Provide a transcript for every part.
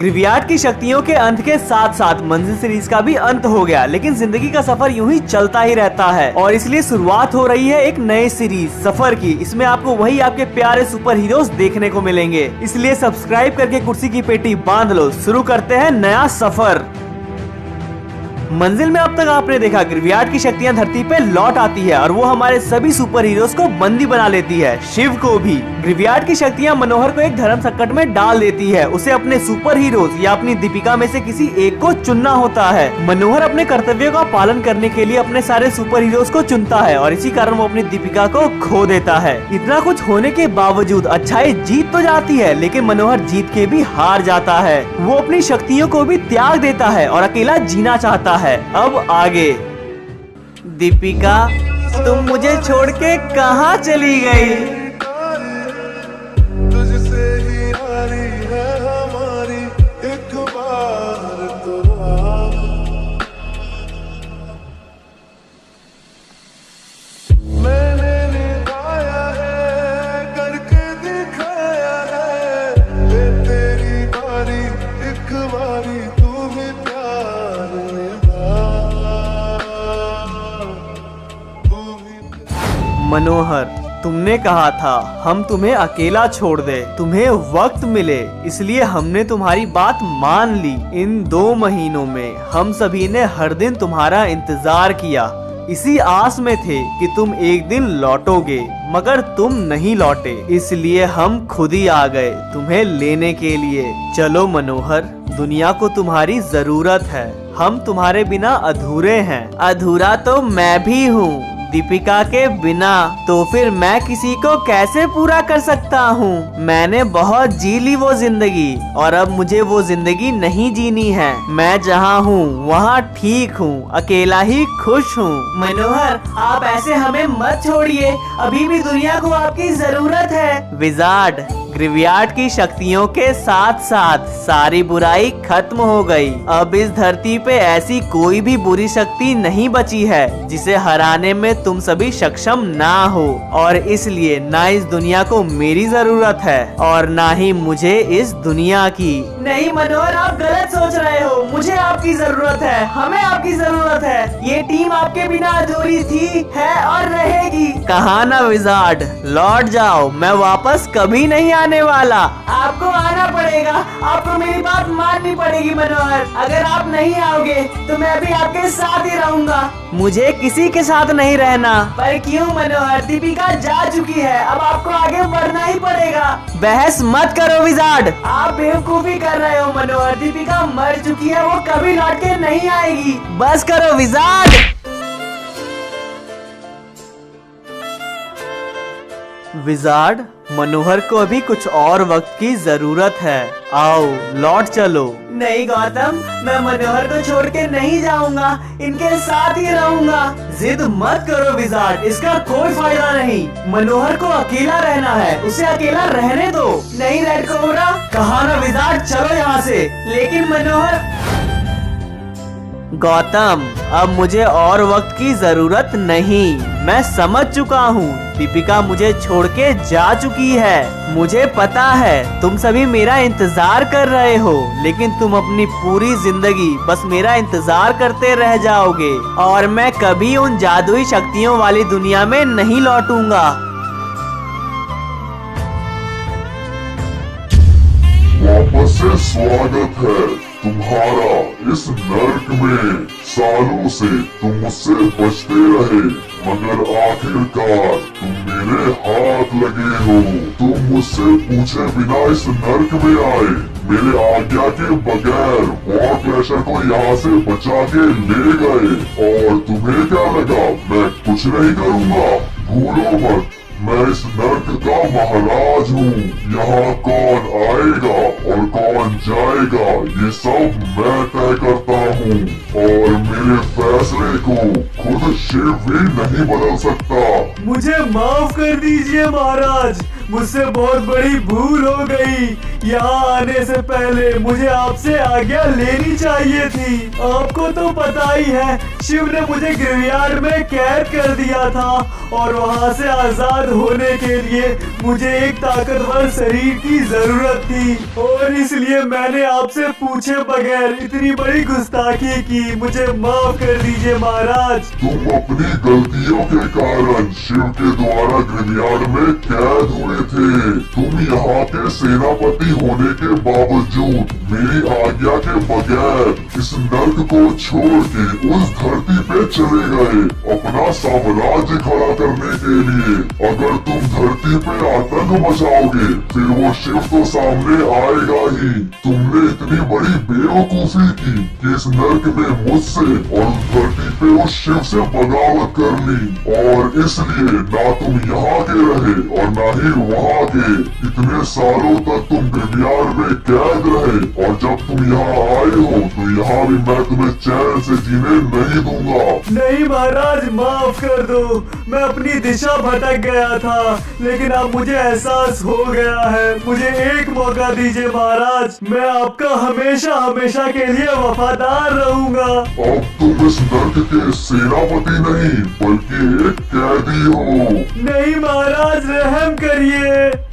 Graveyard की शक्तियों के अंत के साथ साथ मंजिल सीरीज का भी अंत हो गया, लेकिन जिंदगी का सफर यूं ही चलता ही रहता है और इसलिए शुरुआत हो रही है एक नए सीरीज सफर की। इसमें आपको वही आपके प्यारे सुपर हीरोज देखने को मिलेंगे, इसलिए सब्सक्राइब करके कुर्सी की पेटी बांध लो। शुरू करते हैं नया सफर। मंजिल में अब तक आपने देखा ग्रेवयार्ड की शक्तियां धरती पे लौट आती है और वो हमारे सभी सुपर हीरोज को बंदी बना लेती है, शिव को भी। ग्रेवयार्ड की शक्तियां मनोहर को एक धर्म संकट में डाल देती है। उसे अपने सुपर हीरोज या अपनी दीपिका में से किसी एक को चुनना होता है। मनोहर अपने कर्तव्यों का पालन करने के लिए अपने सारे सुपर हीरोज को चुनता है और इसी कारण वो अपनी दीपिका को खो देता है। इतना कुछ होने के बावजूद अच्छाई जीत तो जाती है, लेकिन मनोहर जीत के भी हार जाता है। वो अपनी शक्तियों को भी त्याग देता है और अकेला जीना चाहता है। अब आगे। दीपिका, तुम मुझे छोड़ के कहाँ चली गई? तुझसे ही हारी है हमारी एक बार तो आ। मैंने निभाया है, करके दिखाया है, ये तेरी बारी एक बारी तू भी प्यार निभा, तू भी। मनोहर, तुमने कहा था हम तुम्हें अकेला छोड़ दे, तुम्हें वक्त मिले, इसलिए हमने तुम्हारी बात मान ली। इन 2 महीनों में हम सभी ने हर दिन तुम्हारा इंतजार किया, इसी आस में थे कि तुम एक दिन लौटोगे, मगर तुम नहीं लौटे, इसलिए हम खुद ही आ गए तुम्हें लेने के लिए। चलो मनोहर, दुनिया को तुम्हारी जरूरत है, हम तुम्हारे बिना अधूरे हैं। अधूरा तो मैं भी हूँ दीपिका के बिना, तो फिर मैं किसी को कैसे पूरा कर सकता हूँ? मैंने बहुत जी ली वो जिंदगी और अब मुझे वो जिंदगी नहीं जीनी है। मैं जहाँ हूँ वहाँ ठीक हूँ, अकेला ही खुश हूँ। मनोहर, आप ऐसे हमें मत छोड़िए, अभी भी दुनिया को आपकी जरूरत है। विजार्ड, ग्रेवयार्ड की शक्तियों के साथ साथ सारी बुराई खत्म हो गई। अब इस धरती पे ऐसी कोई भी बुरी शक्ति नहीं बची है जिसे हराने में तुम सभी सक्षम ना हो, और इसलिए ना इस दुनिया को मेरी जरूरत है और ना ही मुझे इस दुनिया की। नहीं मनोहर, आप गलत सोच रहे हो, मुझे आपकी जरूरत है, हमें आपकी जरूरत है। ये टीम आपके बिना अधूरी थी, है और रहेगी। कहा ना विजार्ड, लौट जाओ, मैं वापस कभी नहीं आने वाला। आपको आना पड़ेगा, आपको मेरी बात माननी पड़ेगी मनोहर। अगर आप नहीं आओगे तो मैं भी आपके साथ ही रहूंगा। मुझे किसी के साथ नहीं रहना। पर क्यों मनोहर, दीपिका जा चुकी है, अब आपको आगे बढ़ना ही पड़ेगा। बहस मत करो विजार्ड, आप बेवकूफी कर रहे हो मनोहर। दीपिका मर चुकी है, वो कभी लौट के नहीं आएगी। बस करो विजार्ड। विजार्ड, मनोहर को अभी कुछ और वक्त की जरूरत है, आओ लौट चलो। नहीं गौतम, मैं मनोहर को छोड़ के नहीं जाऊंगा, इनके साथ ही रहूंगा। जिद मत करो विजार्ड, इसका कोई फायदा नहीं। मनोहर को अकेला रहना है, उसे अकेला रहने दो। नहीं रेड कोबरा, कहा ना विजार्ड, चलो यहाँ से। लेकिन मनोहर। गौतम, अब मुझे और वक्त की जरूरत नहीं, मैं समझ चुका हूँ। दीपिका मुझे छोड़ के जा चुकी है। मुझे पता है तुम सभी मेरा इंतजार कर रहे हो, लेकिन तुम अपनी पूरी जिंदगी बस मेरा इंतजार करते रह जाओगे और मैं कभी उन जादुई शक्तियों वाली दुनिया में नहीं लौटूंगा। वापस से स्वागत है तुम्हारा इस नर्क में। सालों से तुम मुझसे बचते रहे, मगर आखिरकार तुम मेरे हाथ लगे हो। तुम मुझसे पूछे बिना इस नर्क में आए, मेरे आज्ञा के बगैर वॉर प्रेशर को यहाँ से बचा के ले गए। और तुम्हें क्या लगा मैं कुछ नहीं करूँगा? भूलो मत, मैं इस नर्क का महाराज हूँ। यहाँ कौन आएगा और कौन जाएगा ये सब मैं तय करता हूँ, और मेरे फैसले को खुद शिव भी नहीं बदल सकता। मुझे माफ कर दीजिए महाराज, मुझसे बहुत बड़ी भूल हो गई। यहाँ आने से पहले मुझे आपसे आज्ञा लेनी चाहिए थी। आपको तो पता ही है, शिव ने मुझे गिरयार्ड में कैद कर दिया था और वहाँ से आजाद होने के लिए मुझे एक ताकतवर शरीर की जरूरत थी, और इसलिए मैंने आपसे पूछे बगैर इतनी बड़ी गुस्ताखी की। मुझे माफ कर दीजिए महाराज। तुम अपनी गलतियों के कारण शिव के द्वारा गिरयार्ड में कैद हुए थे। तुम यहाँ के सेनापति होने के बावजूद मेरी आज्ञा के बगैर इस नर्क को छोड़ के उस धरती पे चले गए अपना साम्राज्य खड़ा करने के लिए। अगर तुम धरती पे आतंक मचाओगे फिर वो शिव तो सामने आएगा ही। तुमने इतनी बड़ी बेवकूफी की कि इस नर्क में मुझसे और उस धरती पे उस शिव से बगावत कर ली, और इसलिए ना तुम यहाँ के रहे और ना ही वहाँ के। इतने सालों तक तुम गिरयार्ड में कैद रहे, और जब तुम यहाँ आए हो तो यहाँ भी मैं तुम्हें चैन से जीने नहीं दूंगा। नहीं महाराज, माफ कर दो। मैं अपनी दिशा भटक गया था, लेकिन अब मुझे एहसास हो गया है। मुझे एक मौका दीजिए महाराज, मैं आपका हमेशा हमेशा के लिए वफादार रहूंगा। अब तुम इस नर्क के सेनापति नहीं बल्कि एक कैदी हो। नहीं महाराज, रहम करिए।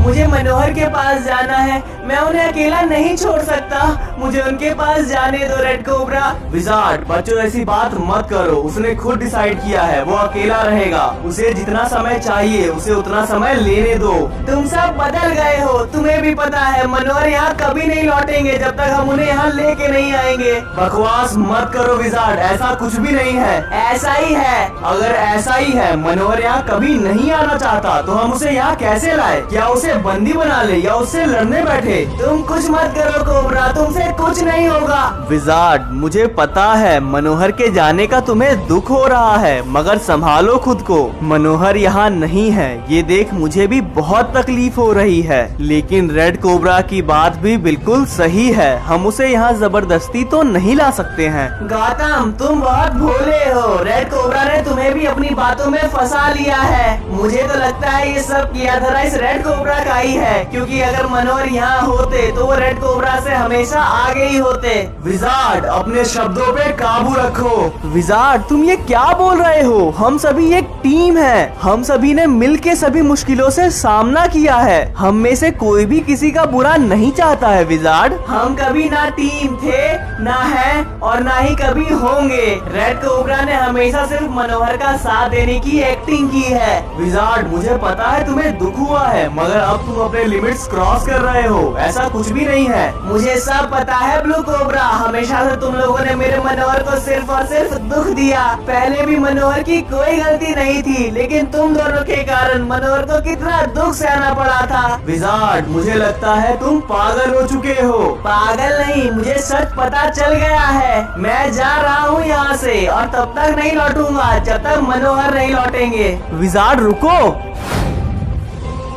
मुझे मनोहर के पास जाना है, मैं उन्हें अकेला नहीं छोड़ सकता। मुझे उनके पास जाने दो रेड कोबरा। विजार्ड, बच्चों ऐसी बात मत करो। उसने खुद डिसाइड किया है, वो अकेला रहेगा। उसे जितना समय चाहिए उसे उतना समय लेने दो। तुम सब बदल गए हो, तुम्हें भी पता है मनोहर यहाँ कभी नहीं लौटेंगे जब तक हम उन्हें यहाँ लेके नहीं आएंगे। बकवास मत करो विजार्ड, ऐसा कुछ भी नहीं है। ऐसा ही है। अगर ऐसा ही है, मनोहर यहाँ कभी नहीं आना चाहता तो हम उसे यहाँ कैसे लाए? क्या उसे बंदी बना ले या उससे लड़ने बैठे? तुम कुछ मत करो कोबरा, तुमसे कुछ नहीं होगा। विजार्ड, मुझे पता है मनोहर के जाने का तुम्हें दुख हो रहा है, मगर संभालो खुद को। मनोहर यहाँ नहीं है, ये देख मुझे भी बहुत तकलीफ हो रही है। लेकिन रेड कोबरा की बात भी बिल्कुल सही है, हम उसे यहाँ जबरदस्ती तो नहीं ला सकते हैं। गौतम, तुम बहुत भोले हो। रेड कोबरा ने तुम्हें भी अपनी बातों में फंसा लिया है। मुझे तो लगता है ये सब किया धरा इस रेड कोबरा का ही है, क्योंकि अगर मनोहर यहाँ होते तो वो रेड कोबरा से हमेशा आगे ही होते। विजार्ड, अपने शब्दों पे काबू रखो। विजार्ड, तुम ये क्या बोल रहे हो? हम सभी एक टीम है। हम सभी ने मिलके सभी मुश्किलों से सामना किया है। हम में से कोई भी किसी का बुरा नहीं चाहता है विजार्ड। हम कभी ना टीम थे, ना है और ना ही कभी होंगे। रेड कोबरा ने हमेशा सिर्फ मनोहर का साथ देने की एक्टिंग की है। विजार्ड, मुझे पता है तुम्हें दुख हुआ है, मगर अब तुम अपने लिमिट्स क्रॉस कर रहे हो। ऐसा कुछ भी नहीं है। मुझे सब पता है ब्लू कोबरा, हमेशा से तुम लोगों ने मेरे मनोहर को सिर्फ और सिर्फ दुख दिया। पहले भी मनोहर की कोई गलती नहीं थी, लेकिन तुम दोनों के कारण मनोहर को कितना दुख सहना पड़ा था। विजार्ड, मुझे लगता है तुम पागल हो चुके हो। पागल नहीं, मुझे सच पता चल गया है। मैं जा रहा हूँ यहाँ से और तब तक नहीं लौटूंगा जब तक मनोहर नहीं लौटेंगे। विजार्ड रुको।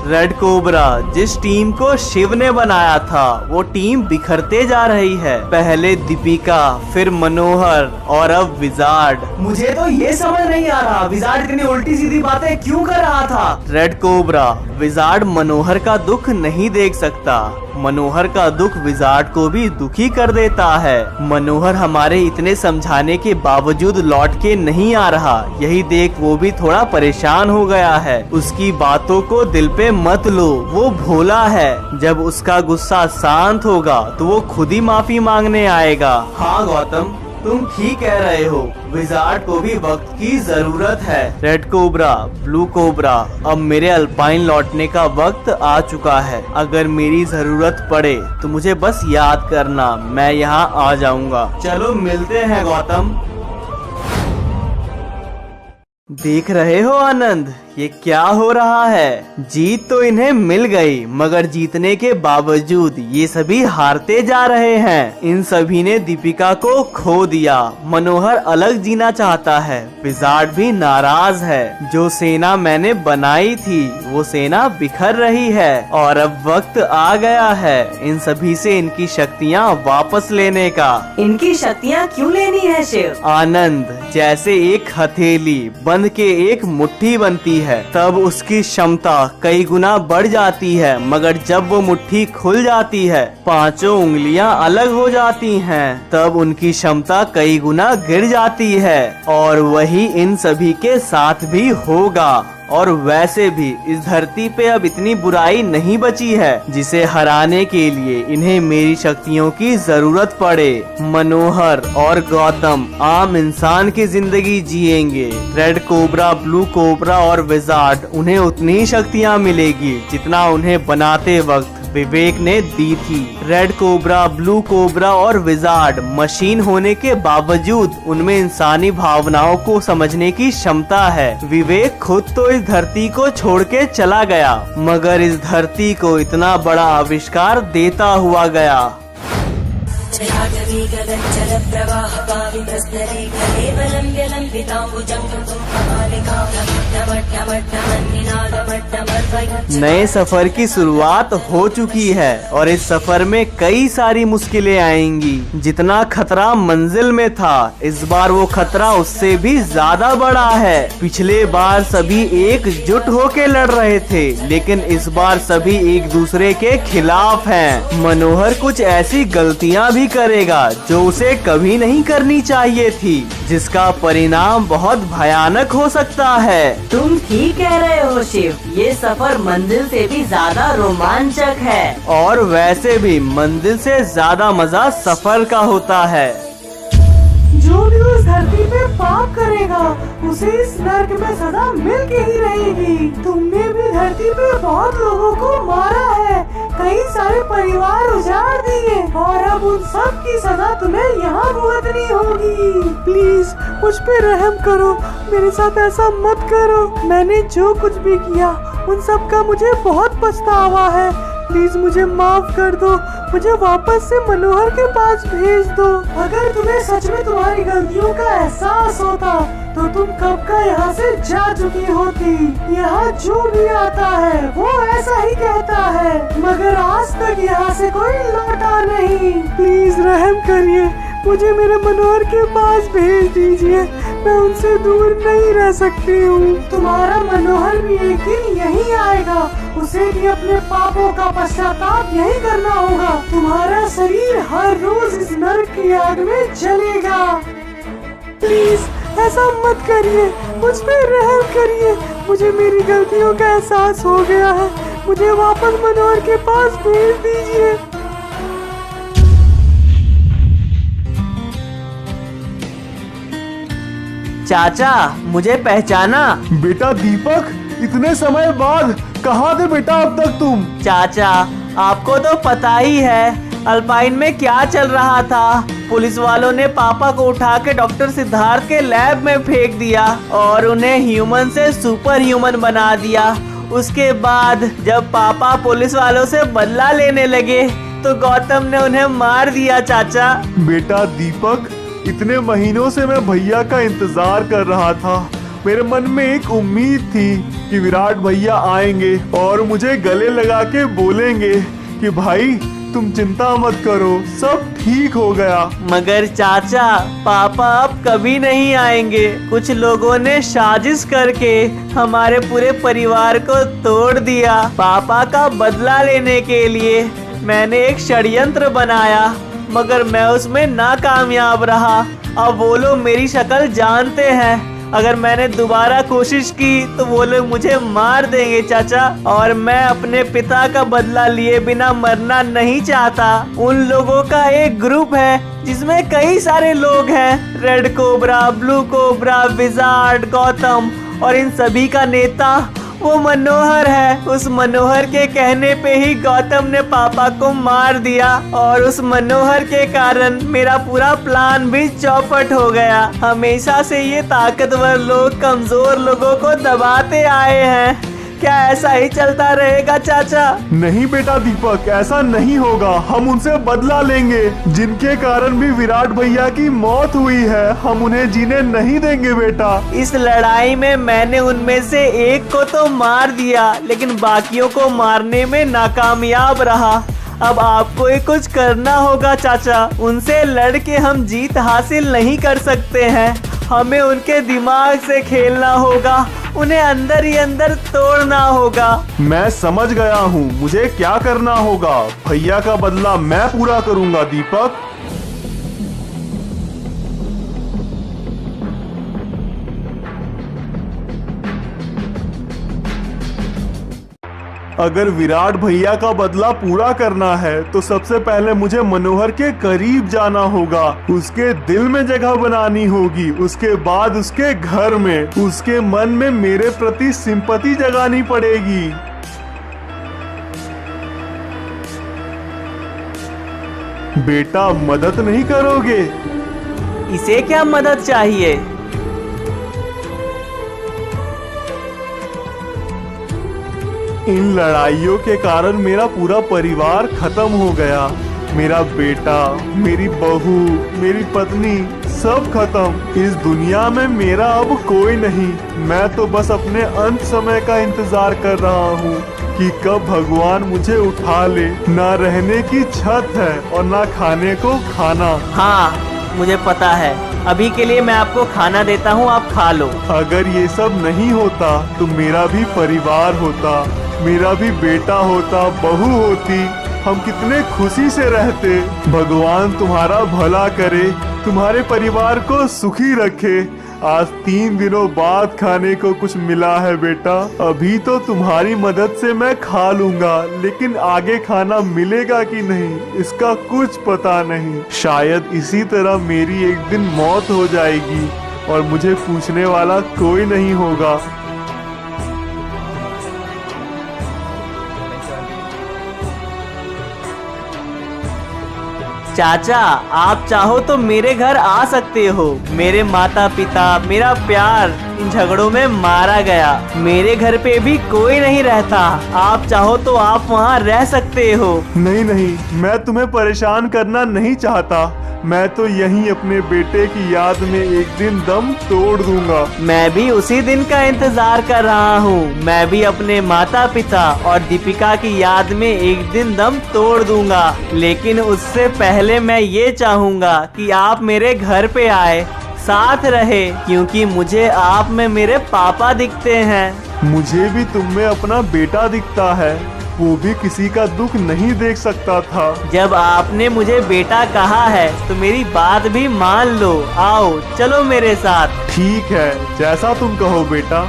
रेड कोबरा, जिस टीम को शिव ने बनाया था वो टीम बिखरते जा रही है। पहले दीपिका, फिर मनोहर और अब विजार्ड। मुझे तो ये समझ नहीं आ रहा विजार्ड इतनी उल्टी सीधी बातें क्यों कर रहा था। रेड कोबरा, विजार्ड मनोहर का दुख नहीं देख सकता। मनोहर का दुख विजार्ड को भी दुखी कर देता है। मनोहर हमारे इतने समझाने के बावजूद लौट के नहीं आ रहा, यही देख वो भी थोड़ा परेशान हो गया है। उसकी बातों को दिल पे मत लो, वो भोला है। जब उसका गुस्सा शांत होगा तो वो खुद ही माफी मांगने आएगा। हाँ गौतम, तुम ठीक कह रहे हो। विजार्ड को भी वक्त की जरूरत है। रेड कोबरा, ब्लू कोबरा, अब मेरे अल्पाइन लौटने का वक्त आ चुका है। अगर मेरी जरूरत पड़े तो मुझे बस याद करना, मैं यहाँ आ जाऊंगा। चलो मिलते हैं गौतम। देख रहे हो आनंद, ये क्या हो रहा है? जीत तो इन्हें मिल गई, मगर जीतने के बावजूद ये सभी हारते जा रहे हैं। इन सभी ने दीपिका को खो दिया। मनोहर अलग जीना चाहता है। विजार्ड भी नाराज है। जो सेना मैंने बनाई थी वो सेना बिखर रही है और अब वक्त आ गया है इन सभी से इनकी शक्तियाँ वापस लेने का। इनकी शक्तियाँ क्यों लेनी है शिव? आनंद, जैसे एक हथेली बंद चांद के एक मुट्ठी बनती है तब उसकी क्षमता कई गुना बढ़ जाती है, मगर जब वो मुट्ठी खुल जाती है, पांचों उंगलियां अलग हो जाती हैं, तब उनकी क्षमता कई गुना गिर जाती है। और वही इन सभी के साथ भी होगा। और वैसे भी इस धरती पे अब इतनी बुराई नहीं बची है जिसे हराने के लिए इन्हें मेरी शक्तियों की जरूरत पड़े। मनोहर और गौतम आम इंसान की जिंदगी जिएंगे। रेड कोबरा, ब्लू कोबरा और विजार्ड उन्हें उतनी ही शक्तियाँ मिलेगी जितना उन्हें बनाते वक्त विवेक ने दी थी। रेड कोबरा, ब्लू कोबरा और विजार्ड मशीन होने के बावजूद उनमें इंसानी भावनाओं को समझने की क्षमता है। विवेक खुद तो इस धरती को छोड़ के चला गया, मगर इस धरती को इतना बड़ा आविष्कार देता हुआ गया। नए सफर की शुरुआत हो चुकी है और इस सफर में कई सारी मुश्किलें आएंगी। जितना खतरा मंजिल में था, इस बार वो खतरा उससे भी ज्यादा बड़ा है। पिछले बार सभी एकजुट होके लड़ रहे थे, लेकिन इस बार सभी एक दूसरे के खिलाफ हैं। मनोहर कुछ ऐसी गलतियां भी करेगा जो उसे कभी नहीं करनी चाहिए थी, जिसका परिणाम बहुत भयानक हो सकता है। तुम ठीक कह रहे हो शिव, ये सफर मंजिल से भी ज्यादा रोमांचक है। और वैसे भी मंजिल से ज्यादा मजा सफर का होता है। जो भी उस धरती पे पाप करेगा उसे इस नर्क में सजा मिल के ही रहेगी। तुमने भी धरती पे बहुत लोगों को मारा है, कई सारे परिवार उजाड़ दिए और अब उन सब की सजा तुम्हें यहाँ भुगतनी होगी। प्लीज मुझ पे रहम करो, मेरे साथ ऐसा मत करो। मैंने जो कुछ भी किया उन सब का मुझे बहुत पछतावा है। प्लीज मुझे माफ कर दो, मुझे वापस से मनोहर के पास भेज दो। अगर तुम्हें सच में तुम्हारी गलतियों का एहसास होता तो तुम कब का यहाँ से जा चुकी होती। यहाँ जो भी आता है वो ऐसा ही कहता है, मगर आज तक यहाँ से कोई लौटा नहीं। प्लीज रहम करिए, मुझे मेरे मनोहर के पास भेज दीजिए, मैं उनसे दूर नहीं रह सकती हूँ। तुम्हारा मनोहर भी एक दिन यहीं आएगा, उसे भी अपने पापों का पश्चाताप यही करना होगा। तुम्हारा शरीर हर रोज इस नरक की आग में जलेगा। प्लीज ऐसा मत करिए, मुझ पे रहम करिए। मुझे मेरी गलतियों का एहसास हो गया है, मुझे वापस मनोहर के पास भेज दीजिए। चाचा, मुझे पहचाना? बेटा दीपक, इतने समय बाद कहाँ थे बेटा अब तक तुम? चाचा, आपको तो पता ही है अल्पाइन में क्या चल रहा था। पुलिस वालों ने पापा को उठा के डॉक्टर सिद्धार्थ के लैब में फेंक दिया और उन्हें ह्यूमन से सुपर ह्यूमन बना दिया। उसके बाद जब पापा पुलिस वालों से बदला लेने लगे तो गौतम ने उन्हें मार दिया। चाचा। बेटा दीपक, इतने महीनों से मैं भैया का इंतजार कर रहा था। मेरे मन में एक उम्मीद थी कि विराट भैया आएंगे और मुझे गले लगा के बोलेंगे कि भाई तुम चिंता मत करो, सब ठीक हो गया। मगर चाचा, पापा अब कभी नहीं आएंगे। कुछ लोगों ने साजिश करके हमारे पूरे परिवार को तोड़ दिया। पापा का बदला लेने के लिए मैंने एक षड्यंत्र बनाया, मगर मैं उसमें नाकामयाब रहा। अब वो लोग मेरी शक्ल जानते हैं। अगर मैंने दोबारा कोशिश की तो वो लोग मुझे मार देंगे चाचा, और मैं अपने पिता का बदला लिए बिना मरना नहीं चाहता। उन लोगों का एक ग्रुप है जिसमें कई सारे लोग हैं, red cobra, blue cobra, wizard, Gautam, और इन सभी का नेता वो मनोहर है। उस मनोहर के कहने पे ही गौतम ने पापा को मार दिया और उस मनोहर के कारण मेरा पूरा प्लान भी चौपट हो गया। हमेशा से ये ताकतवर लोग कमजोर लोगों को दबाते आए हैं। क्या ऐसा ही चलता रहेगा चाचा? नहीं बेटा दीपक, ऐसा नहीं होगा। हम उनसे बदला लेंगे। जिनके कारण भी विराट भैया की मौत हुई है, हम उन्हें जीने नहीं देंगे बेटा। इस लड़ाई में मैंने उनमें से एक को तो मार दिया, लेकिन बाकियों को मारने में नाकामयाब रहा। अब आपको ही कुछ करना होगा चाचा। उनसे लड़ के हम जीत हासिल नहीं कर सकते हैं। हमें उनके दिमाग से खेलना होगा, उन्हें अंदर ही अंदर तोड़ना होगा। मैं समझ गया हूँ मुझे क्या करना होगा। भैया का बदला मैं पूरा करूँगा दीपक। अगर विराट भैया का बदला पूरा करना है तो सबसे पहले मुझे मनोहर के करीब जाना होगा, उसके दिल में जगह बनानी होगी, उसके बाद उसके घर में, उसके मन में मेरे प्रति सिंपैथी जगानी पड़ेगी। बेटा मदद नहीं करोगे? इसे क्या मदद चाहिए? इन लड़ाइयों के कारण मेरा पूरा परिवार खत्म हो गया। मेरा बेटा, मेरी बहू, मेरी पत्नी सब खत्म। इस दुनिया में मेरा अब कोई नहीं। मैं तो बस अपने अंत समय का इंतजार कर रहा हूँ कि कब भगवान मुझे उठा ले। ना रहने की छत है और ना खाने को खाना। हाँ मुझे पता है, अभी के लिए मैं आपको खाना देता हूँ, आप खा लो। अगर ये सब नहीं होता तो मेरा भी परिवार होता, मेरा भी बेटा होता, बहू होती, हम कितने खुशी से रहते। भगवान तुम्हारा भला करे, तुम्हारे परिवार को सुखी रखे। आज 3 दिनों बाद खाने को कुछ मिला है बेटा। अभी तो तुम्हारी मदद से मैं खा लूंगा, लेकिन आगे खाना मिलेगा कि नहीं इसका कुछ पता नहीं। शायद इसी तरह मेरी एक दिन मौत हो जाएगी और मुझे पूछने वाला कोई नहीं होगा। चाचा, आप चाहो तो मेरे घर आ सकते हो। मेरे माता पिता, मेरा प्यार इन झगड़ों में मारा गया। मेरे घर पे भी कोई नहीं रहता। आप चाहो तो आप वहाँ रह सकते हो। नहीं नहीं, मैं तुम्हें परेशान करना नहीं चाहता। मैं तो यहीं अपने बेटे की याद में एक दिन दम तोड़ दूंगा। मैं भी उसी दिन का इंतजार कर रहा हूँ। मैं भी अपने माता पिता और दीपिका की याद में एक दिन दम तोड़ दूंगा, लेकिन उससे पहले मैं ये चाहूँगा कि आप मेरे घर पे आए, साथ रहे, क्योंकि मुझे आप में मेरे पापा दिखते हैं। मुझे भी तुम में अपना बेटा दिखता है। वो भी किसी का दुख नहीं देख सकता था। जब आपने मुझे बेटा कहा है तो मेरी बात भी मान लो। आओ चलो मेरे साथ। ठीक है, जैसा तुम कहो बेटा।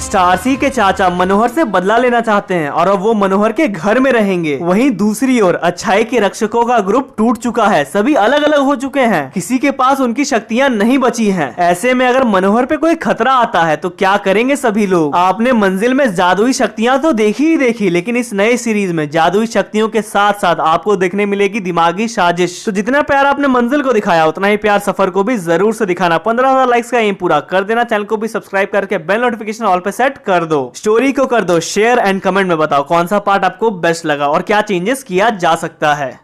स्टारसी के चाचा मनोहर से बदला लेना चाहते हैं और अब वो मनोहर के घर में रहेंगे। वहीं दूसरी ओर अच्छाई के रक्षकों का ग्रुप टूट चुका है, सभी अलग अलग हो चुके हैं, किसी के पास उनकी शक्तियां नहीं बची हैं। ऐसे में अगर मनोहर पे कोई खतरा आता है तो क्या करेंगे सभी लोग? आपने मंजिल में जादुई शक्तियां तो देखी ही देखी, लेकिन इस नए सीरीज में जादुई शक्तियों के साथ साथ आपको देखने मिलेगी दिमागी साजिश। तो जितना प्यार आपने मंजिल को दिखाया उतना ही प्यार सफर को भी जरूर से दिखाना। 15,000 लाइक्स का एम पूरा कर देना। चैनल को भी सब्सक्राइब करके बेल नोटिफिकेशन ऑल पे सेट कर दो। स्टोरी को कर दो शेयर एंड कमेंट में बताओ कौन सा पार्ट आपको बेस्ट लगा और क्या चेंजेस किया जा सकता है।